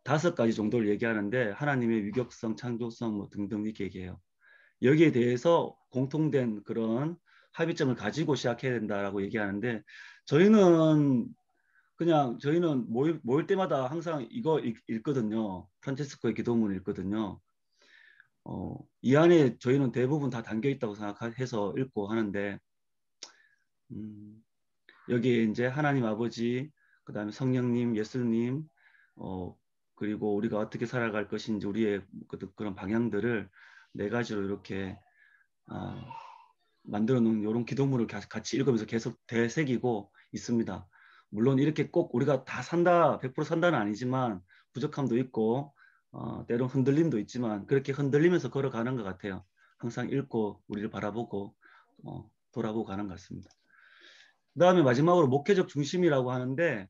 5가지 정도를 얘기하는데, 하나님의 유격성, 창조성 뭐 등등 이렇게 얘기해요. 여기에 대해서 공통된 그런 합의점을 가지고 시작해야 된다라고 얘기하는데, 저희는 모일 때마다 항상 이거 읽거든요. 프란체스코의 기도문을 읽거든요. 이 안에 저희는 대부분 다 담겨 있다고 생각해서 읽고 하는데, 여기에 이제 하나님 아버지, 그 다음에 성령님, 예수님, 그리고 우리가 어떻게 살아갈 것인지 우리의 그런 방향들을 네 가지로 이렇게 만들어 놓은 이런 기도문을 같이 읽으면서 계속 되새기고 있습니다. 물론 이렇게 꼭 우리가 다 산다, 100% 산다는 아니지만 부족함도 있고 때론 흔들림도 있지만 그렇게 흔들리면서 걸어가는 것 같아요. 항상 읽고 우리를 바라보고 돌아보고 가는 것 같습니다. 그 다음에 마지막으로 목회적 중심이라고 하는데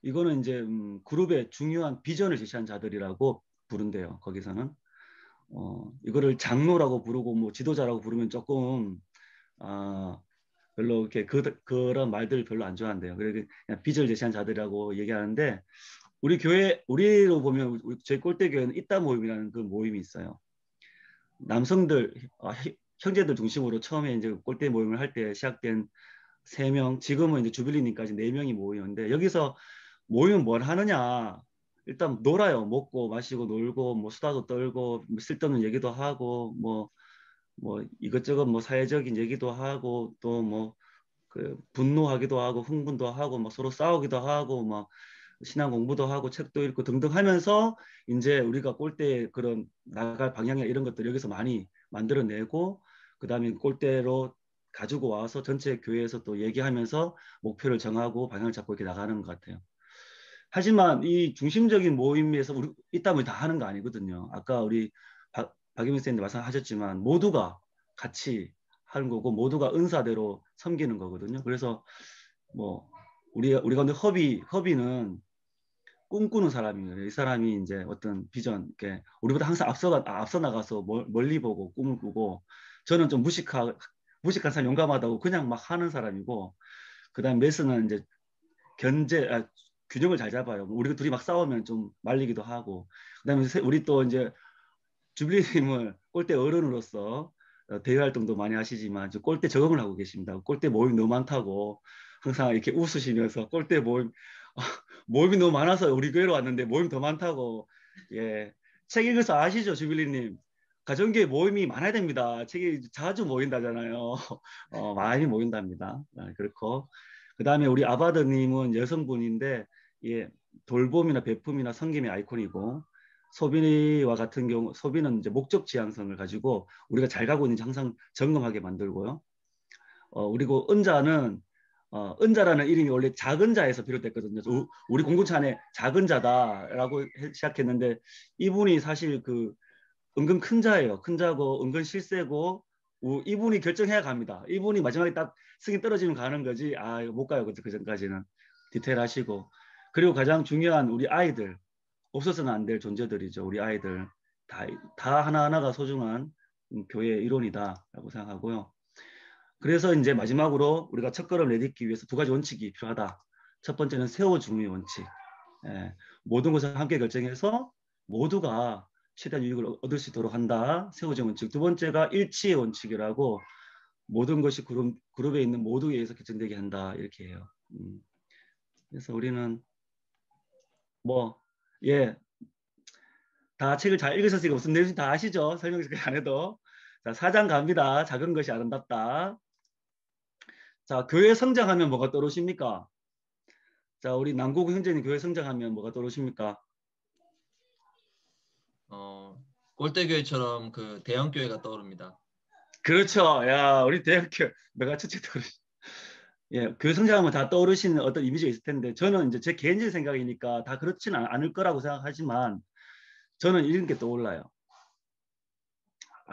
이거는 이제 그룹의 중요한 비전을 제시한 자들이라고 부른대요. 거기서는 이거를 장로라고 부르고 뭐 지도자라고 부르면 조금 별로 이렇게 그런 말들 별로 안 좋아한대요. 그래서 그냥 비전을 제시한 자들이라고 얘기하는데 우리 교회 우리로 보면 저희 꼴대 교회는 이따 모임이라는 그 모임이 있어요. 남성들 형제들 중심으로 처음에 이제 꼴대 모임을 할 때 시작된 3명, 지금은 이제 주빌리님까지 4명이 모이는데 여기서 모이면 뭘 하느냐? 일단 놀아요. 먹고 마시고 놀고 뭐 수다도 떨고 뭐 쓸데없는 얘기도 하고 뭐 이것저것 뭐 사회적인 얘기도 하고 또 뭐 그 분노하기도 하고 흥분도 하고 뭐 서로 싸우기도 하고 막 신앙 공부도 하고 책도 읽고 등등 하면서 이제 우리가 꼴대 그런 나갈 방향이나 이런 것들 여기서 많이 만들어내고 그다음에 꼴대로 가지고 와서 전체 교회에서 또 얘기하면서 목표를 정하고 방향을 잡고 이렇게 나가는 것 같아요. 하지만 이 중심적인 모임에서 우리 이따 뭐 다 하는 거 아니거든요. 아까 우리 박유민 선생님 말씀하셨지만 모두가 같이 하는 거고 모두가 은사대로 섬기는 거거든요. 그래서 뭐 우리 가운데 허비는 꿈꾸는 사람이에요. 이 사람이 이제 어떤 비전, 이렇게 우리보다 항상 앞서 나가서 멀리 보고 꿈을 꾸고 저는 좀 무식한 사람 용감하다고 그냥 막 하는 사람이고 그다음 메스는 이제 균형을 잘 잡아요. 우리 둘이 막 싸우면 좀 말리기도 하고 그다음에 우리 또 이제 주빌리님은 꼴대 어른으로서 대외 활동도 많이 하시지만 꼴대 적응을 하고 계십니다. 꼴대 모임 너무 많다고 항상 이렇게 웃으시면서 꼴대 모임이 너무 많아서 우리 교회로 왔는데 모임 더 많다고 책 읽어서 아시죠, 주빌리님? 가정교회 모임이 많아야 됩니다. 책이 자주 모인다잖아요. 많이 모인답니다. 그렇고 그 다음에 우리 아바드님은 여성분인데 돌봄이나 배품이나 섬김의 아이콘이고 소비와 같은 경우 소비는 이제 목적 지향성을 가지고 우리가 잘 가고 있는지 항상 점검하게 만들고요. 그리고 은자라는 이름이 원래 작은 자에서 비롯됐거든요. 우리 공동체 안에 작은 자다라고 시작했는데 이분이 사실 그 은근 큰 자예요. 큰 자고 은근 실세고 이분이 결정해야 갑니다. 이분이 마지막에 딱 승인 떨어지면 가는 거지. 못 가요. 그 전까지는 디테일하시고 그리고 가장 중요한 우리 아이들 없어서는 안 될 존재들이죠. 우리 아이들 다 하나하나가 소중한 교회의 일원이다라고 생각하고요. 그래서 이제 마지막으로 우리가 첫걸음 내딛기 위해서 2가지 원칙이 필요하다. 첫 번째는 세워줌의 원칙. 모든 것을 함께 결정해서 모두가 최대한 유익을 얻을 수 있도록 한다. 세워줌 원칙. 2번째가 일치의 원칙이라고 모든 것이 그룹에 있는 모두에 의해서 결정되게 한다. 이렇게 해요. 그래서 우리는 다 책을 잘 읽으셨으니까 무슨 내용인지 다 아시죠? 설명을 안 해도. 자, 4장 갑니다. 작은 것이 아름답다. 자, 교회 성장하면 뭐가 떠오르십니까? 자, 우리 남고구 형제님 교회 성장하면 뭐가 떠오르십니까? 꼴대교회처럼 그 대형교회가 떠오릅니다. 그렇죠. 야, 우리 대학교 내가 첫째 떠오르시. 교회 성장하면 다 떠오르시는 어떤 이미지가 있을 텐데 저는 이제 제 개인적인 생각이니까 다 그렇지는 않을 거라고 생각하지만 저는 이런 게 떠올라요.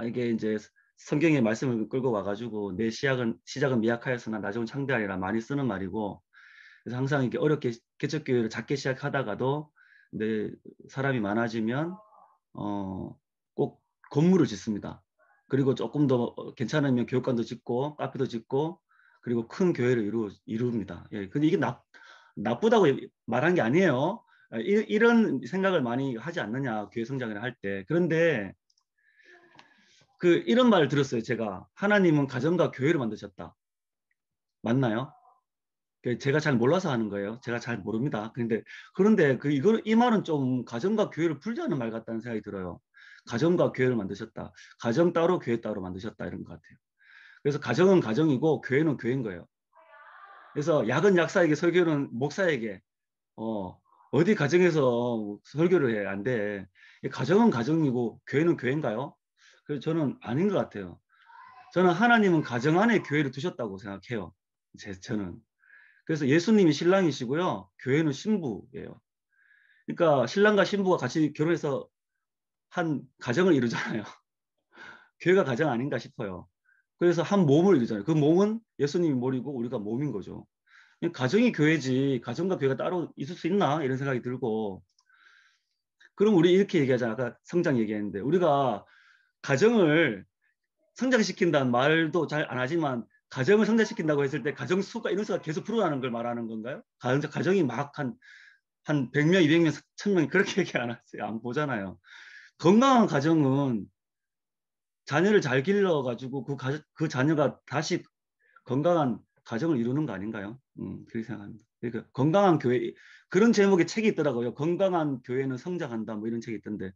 이게 이제 성경의 말씀을 끌고 와가지고 내 시작은 미약하였으나 나중은 창대하리라 많이 쓰는 말이고 그래서 항상 이렇게 어렵게 개척교회를 작게 시작하다가도 사람이 많아지면 꼭 건물을 짓습니다. 그리고 조금 더 괜찮으면 교육관도 짓고 카페도 짓고 그리고 큰 교회를 이룹니다. 근데 이게 나쁘다고 말한 게 아니에요. 이런 생각을 많이 하지 않느냐 교회 성장을 할 때. 그런데 이런 말을 들었어요. 제가 하나님은 가정과 교회를 만드셨다. 맞나요? 제가 잘 몰라서 하는 거예요. 제가 잘 모릅니다. 그런데 이 말은 좀 가정과 교회를 분리하는 말 같다는 생각이 들어요. 가정과 교회를 만드셨다. 가정 따로 교회 따로 만드셨다 이런 것 같아요. 그래서 가정은 가정이고 교회는 교회인 거예요. 그래서 약은 약사에게 설교는 목사에게 어디 가정에서 설교를 해? 안 돼. 가정은 가정이고 교회는 교회인가요? 그래서 저는 아닌 것 같아요. 저는 하나님은 가정 안에 교회를 두셨다고 생각해요. 저는. 그래서 예수님이 신랑이시고요. 교회는 신부예요. 그러니까 신랑과 신부가 같이 결혼해서 한 가정을 이루잖아요. 교회가 가정 아닌가 싶어요. 그래서 한 몸을 이루잖아요. 그 몸은 예수님이 몸이고 우리가 몸인 거죠. 가정이 교회지 가정과 교회가 따로 있을 수 있나 이런 생각이 들고 그럼 우리 이렇게 얘기하자. 아까 성장 얘기했는데 우리가 가정을 성장시킨다는 말도 잘 안 하지만 가정을 성장시킨다고 했을 때 가정 수가 이런 수가 계속 불어나는 걸 말하는 건가요? 가정이 막 한 100명, 200명, 1000명 그렇게 얘기 안 하세요. 안 보잖아요. 건강한 가정은 자녀를 잘 길러가지고 그 자녀가 다시 건강한 가정을 이루는 거 아닌가요? 그렇게 생각합니다. 그러니까 건강한 교회 그런 제목의 책이 있더라고요. 건강한 교회는 성장한다 뭐 이런 책이 있던데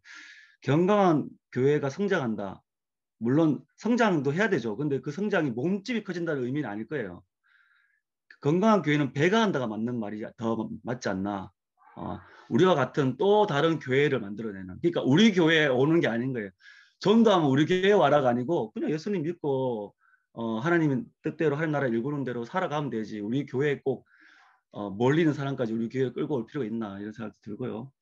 건강한 교회가 성장한다. 물론 성장도 해야 되죠. 근데 그 성장이 몸집이 커진다는 의미는 아닐 거예요. 건강한 교회는 배가 한다가 맞는 말이 더 맞지 않나. 우리와 같은 또 다른 교회를 만들어내는. 그러니까 우리 교회에 오는 게 아닌 거예요. 전도하면 우리 교회에 와라가 아니고 그냥 예수님 믿고 하나님의 뜻대로 할 나라 일구는 대로 살아가면 되지. 우리 교회에 꼭 멀리 있는 사람까지 우리 교회에 끌고 올 필요가 있나 이런 생각도 들고요.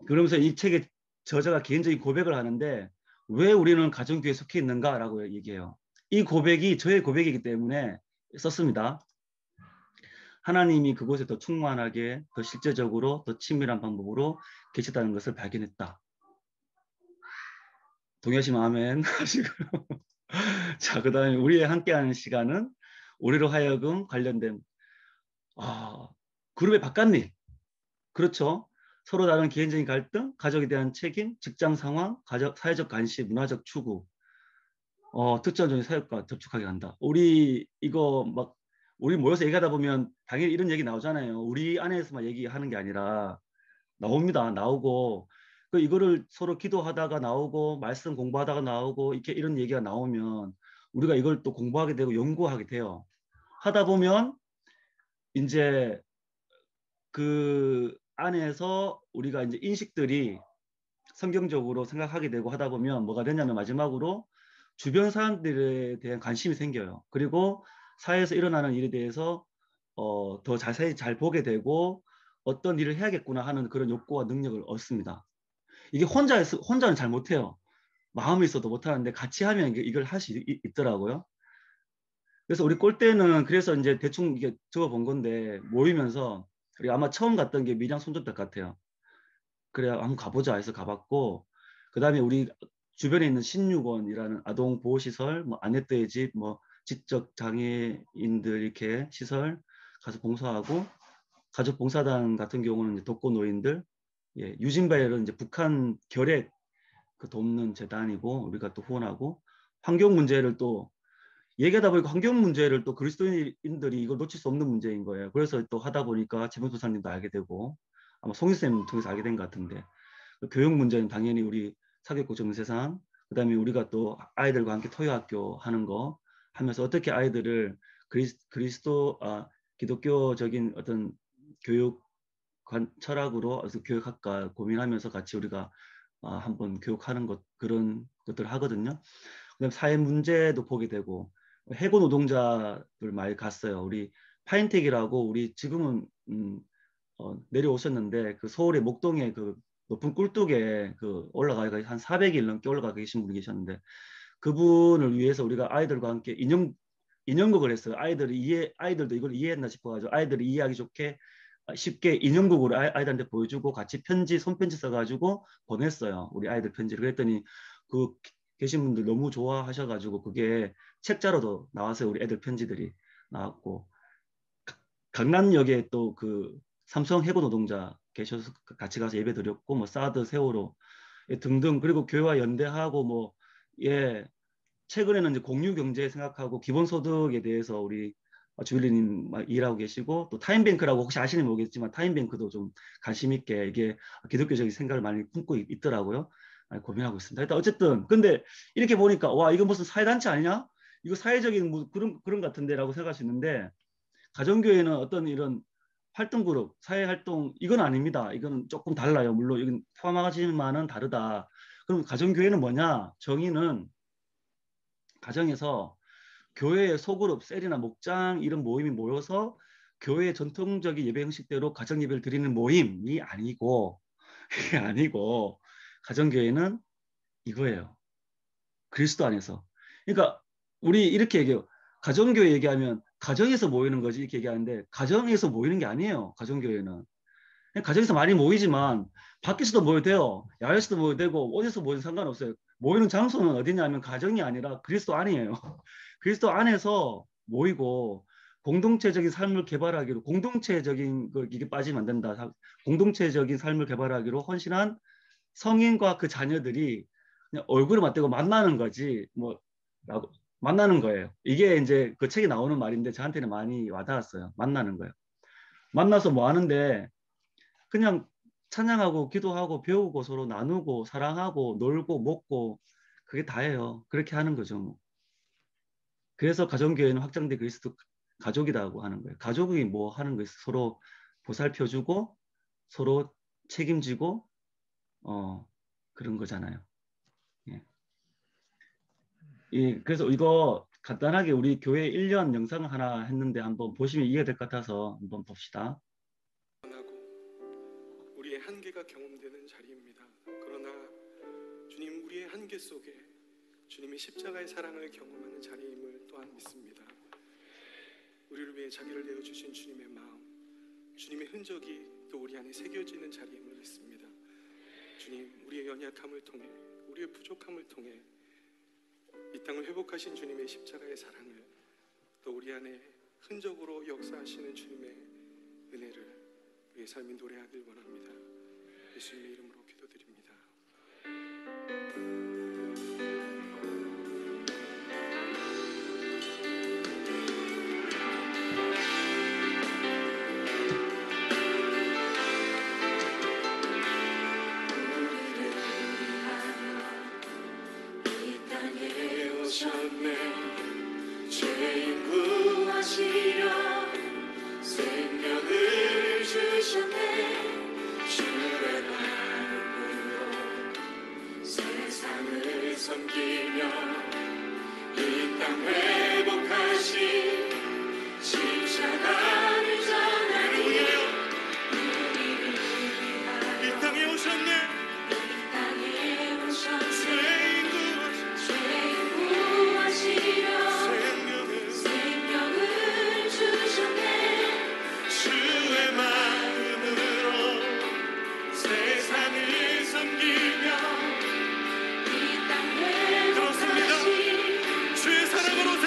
그러면서 이 책의 저자가 개인적인 고백을 하는데 왜 우리는 가정교회에 속해 있는가라고 얘기해요. 이 고백이 저의 고백이기 때문에 썼습니다. 하나님이 그곳에 더 충만하게 더 실제적으로 더 친밀한 방법으로 계시다는 것을 발견했다. 동의하시면 아멘 하시고요. 자, 그 다음에 우리의 함께하는 시간은 우리로 하여금 관련된 그룹의 바깥일. 그렇죠. 서로 다른 개인적인 갈등, 가족에 대한 책임, 직장 상황, 사회적 관심, 문화적 추구, 특정적인 사역과 접촉하게 한다. 우리 이거 막 우리 모여서 얘기하다 보면 당연히 이런 얘기 나오잖아요. 우리 안에서만 얘기하는 게 아니라 나옵니다. 나오고 이거를 서로 기도하다가 나오고 말씀 공부하다가 나오고 이렇게 이런 얘기가 나오면 우리가 이걸 또 공부하게 되고 연구하게 돼요. 하다 보면 이제 그 안에서 우리가 이제 인식들이 성경적으로 생각하게 되고 하다 보면 뭐가 되냐면 마지막으로 주변 사람들에 대한 관심이 생겨요. 그리고 사회에서 일어나는 일에 대해서 더 자세히 잘 보게 되고 어떤 일을 해야겠구나 하는 그런 욕구와 능력을 얻습니다. 이게 혼자는 잘 못해요. 마음이 있어도 못하는데 같이 하면 이걸 할 수 있더라고요. 그래서 우리 꼴대는 그래서 이제 대충 이게 적어본 건데 모이면서 우리 아마 처음 갔던 게 밀양 손전탑 같아요. 그래 한번 가보자 해서 가봤고 그 다음에 우리 주변에 있는 신육원이라는 아동 보호시설, 뭐 아내떼의 집, 뭐 지적 장애인들 이렇게 시설 가서 봉사하고 가족 봉사단 같은 경우는 이제 독거 노인들, 유진바이는 이제 북한 결핵 그 돕는 재단이고 우리가 또 후원하고 환경 문제를 또 얘기하다 보니까 환경 문제를 또 그리스도인들이 이걸 놓칠 수 없는 문제인 거예요. 그래서 또 하다 보니까 재봉소사님도 알게 되고 아마 송일쌤 통해서 알게 된 것 같은데 교육 문제는 당연히 우리 사교육부 정세상 그다음에 우리가 또 아이들과 함께 토요학교 하는 거 하면서 어떻게 아이들을 기독교적인 어떤 교육 철학으로 교육학과 고민하면서 같이 우리가 한번 교육하는 것 그런 것들을 하거든요. 그다음에 사회 문제도 보게 되고 해고 노동자들 많이 갔어요. 우리 파인텍이라고 우리 지금은 내려오셨는데 그 서울의 목동에 그 높은 꿀뚝에 그 올라가가 한 400일 넘게 올라가 계신 분이 계셨는데 그분을 위해서 우리가 아이들과 함께 인형극을 했어요. 아이들도 이걸 이해했나 싶어가지고 아이들이 이해하기 좋게 쉽게 인형극으로 아이들한테 보여주고 같이 손편지 써가지고 보냈어요. 우리 아이들 편지를. 그랬더니 그 계신 분들 너무 좋아하셔가지고 그게 책자로도 나왔어요. 우리 애들 편지들이 나왔고 강남역에 또 그 삼성 해고 노동자 계셔서 같이 가서 예배 드렸고 뭐 사드 세월호 등등 그리고 교회와 연대하고 뭐 최근에는 이제 공유 경제 생각하고 기본소득에 대해서 우리 주일리님 일하고 계시고 또 타임뱅크라고 혹시 아시는지 모르겠지만 타임뱅크도 좀 관심 있게 이게 기독교적인 생각을 많이 품고 있더라고요. 고민하고 있습니다. 일단 어쨌든 근데 이렇게 보니까 와 이거 무슨 사회단체 아니냐? 이거 사회적인 뭐 그런 같은데라고 생각할 수 있는데 가정교회는 어떤 이런 활동 그룹, 사회 활동 이건 아닙니다. 이건 조금 달라요. 물론 이건 포함하지만은 다르다. 그럼 가정교회는 뭐냐? 정의는 가정에서 교회의 소그룹, 셀이나 목장 이런 모임이 모여서 교회의 전통적인 예배 형식대로 가정 예배를 드리는 모임이 아니고 이게 아니고 가정교회는 이거예요. 그리스도 안에서. 그러니까 우리 이렇게 얘기해요. 가정교회 얘기하면 가정에서 모이는 거지 이렇게 얘기하는데 가정에서 모이는 게 아니에요. 가정교회는. 가정에서 많이 모이지만 밖에서도 모여도 돼요. 야외에서도 모여도 되고 어디서 모여도 상관없어요. 모이는 장소는 어디냐면 가정이 아니라 그리스도 안이에요. 그리스도 안에서 모이고 공동체적인 삶을 개발하기로 공동체적인 걸 이게 빠지면 안 된다. 공동체적인 삶을 개발하기로 헌신한 성인과 그 자녀들이 그냥 얼굴을 맞대고 만나는 거지 뭐 만나는 거예요. 이게 이제 그 책에 나오는 말인데 저한테는 많이 와닿았어요. 만나는 거예요. 만나서 뭐 하는데 그냥 찬양하고 기도하고 배우고 서로 나누고 사랑하고 놀고 먹고 그게 다예요. 그렇게 하는 거죠. 뭐. 그래서 가정교회는 확장된 그리스도 가족이라고 하는 거예요. 가족이 뭐 하는 거예요. 서로 보살펴주고 서로 책임지고 그런 거잖아요. 예. 예, 그래서 이거 간단하게 우리 교회 1년 영상을 하나 했는데 한번 보시면 이해가 될 것 같아서 한번 봅시다. 우리의 한계가 경험되는 자리입니다. 그러나 주님 우리의 한계 속에 주님이 십자가의 사랑을 경험하는 자리임을 또한 믿습니다. 우리를 위해 자기를 내어주신 주님의 마음, 주님의 흔적이 또 우리 안에 새겨지는 자리임을 믿습니다. 주님 우리의 연약함을 통해 우리의 부족함을 통해 이 땅을 회복하신 주님의 십자가의 사랑을 또 우리 안에 흔적으로 역사하시는 주님의 은혜를 우리의 삶이 노래하길 원합니다. 예수님의 이름으로 기도드립니다. 죄인 구하시려 생명을 주셨네. 주의 마음으로 세상을 섬기며 이 땅 회복하신 십자가를 전하니 우리를 위하여 이 땅에 오셨네. 이 땅에 오셨네. 주의 사랑으로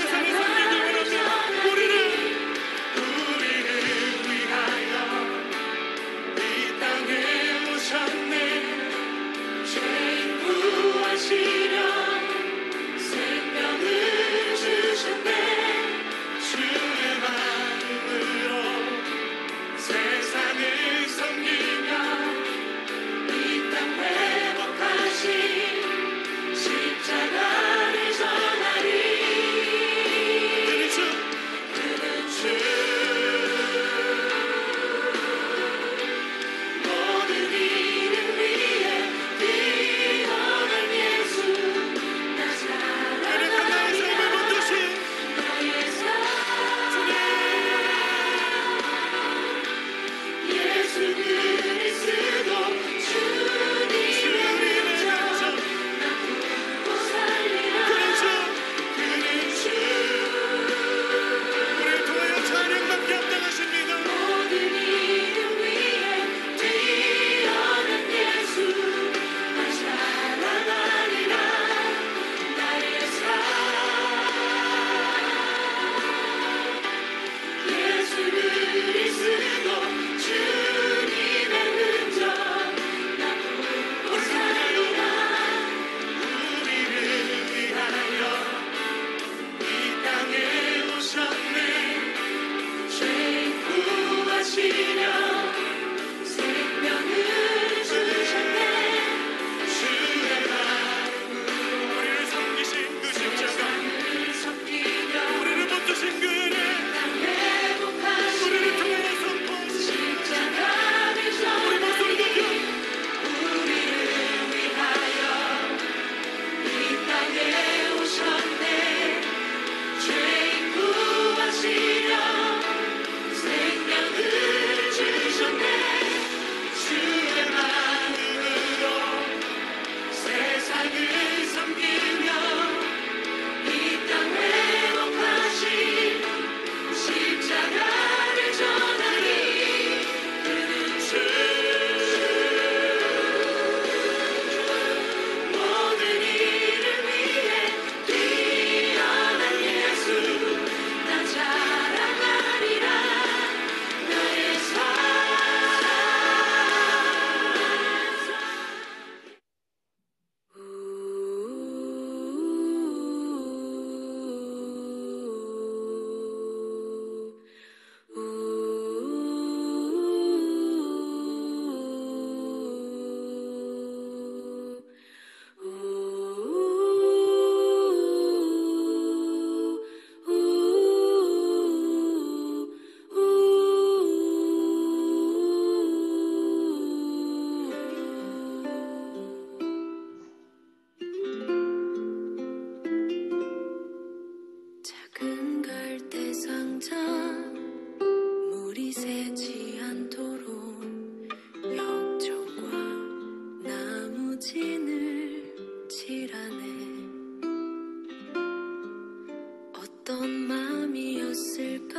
어떤 마음이었을까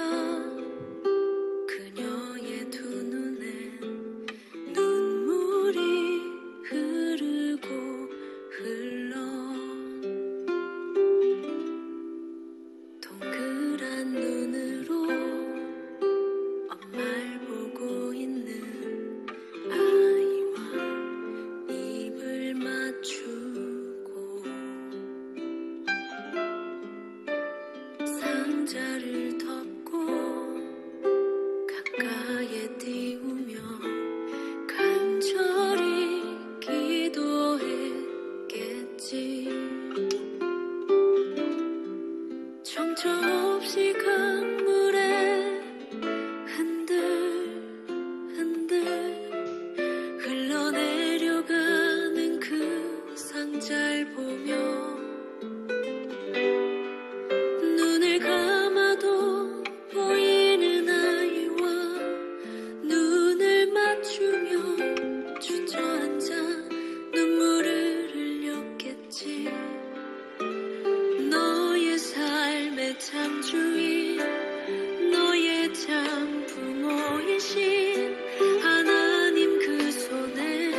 그녀의 두 눈에 눈물이 흐르고 흘러 동그란 눈으로 엄마를 보고 있는 아이와 입을 맞추고 상자를 덮고 가까이에 띄우며 간절히 기도했겠지. 정처 없이 강물에 흔들 흘러내려가는 그 상자를 보며 눈을 감아도 보이는 아이와 눈을 맞추며 주저앉아 눈물을 흘렸겠지. 너의 삶의 참 주인 너의 참 부모이신 하나님 그 손에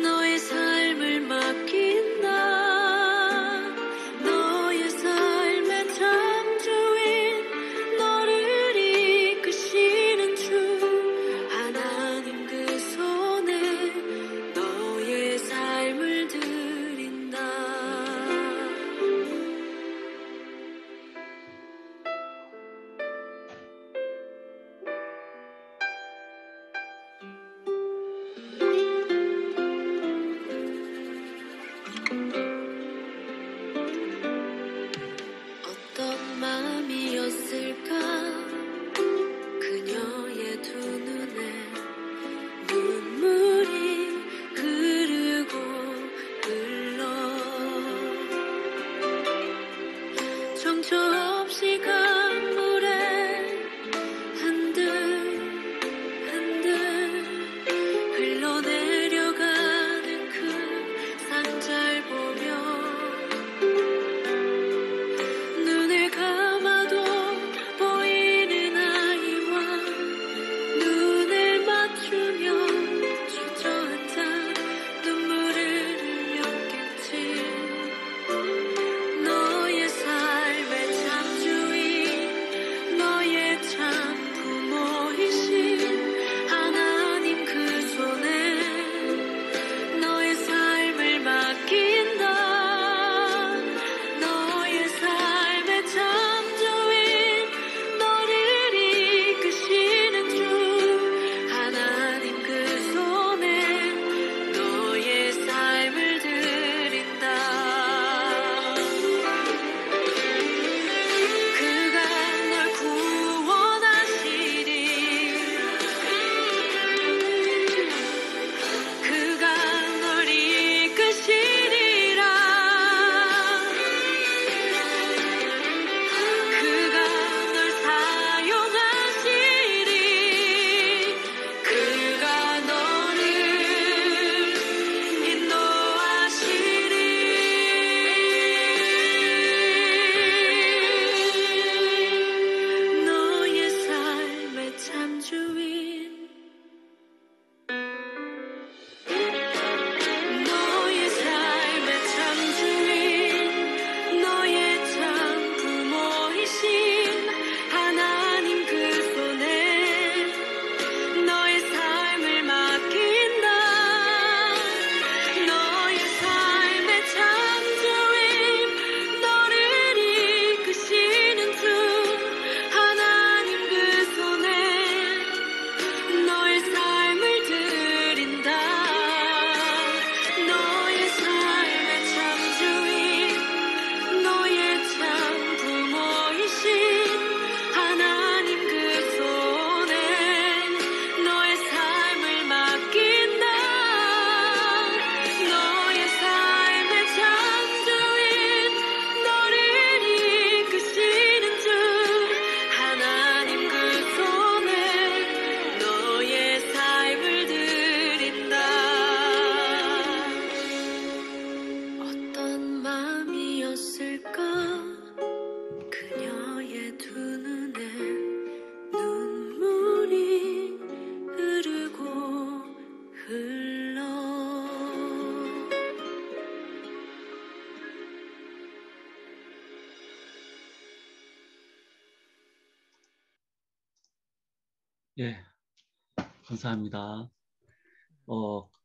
너의 삶을 맡긴다. 너의 삶의 참 주인 너를 이끄시는 주 하나님 그 손에 너의 삶을 드린다. 어떤 마음이었을까 그녀의 두 눈에 눈물이 흐르고 흘러 정처 없이 강물에 흔들 흘러내려가는 그 상자를 보며 눈을 감아도 보이는 아이와 눈을 맞추며 주저앉아 눈물을 흘렸겠지. 너의 삶의 참 주인 예, 감사합니다.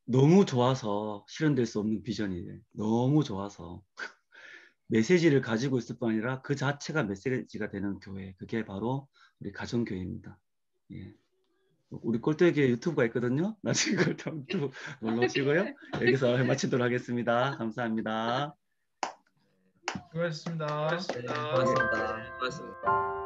너무 좋아서 실현될 수 없는 비전이에요. 너무 좋아서 메시지를 가지고 있을 뿐 아니라 그 자체가 메시지가 되는 교회, 그게 바로 우리 가정교회입니다. 예. 우리 꼴뚜기에 유튜브가 있거든요. 나중에 그걸 유튜브 눌러주시고요. 여기서 마치도록 하겠습니다. 감사합니다. 수고하셨습니다. 네, 고맙습니다. 고맙습니다.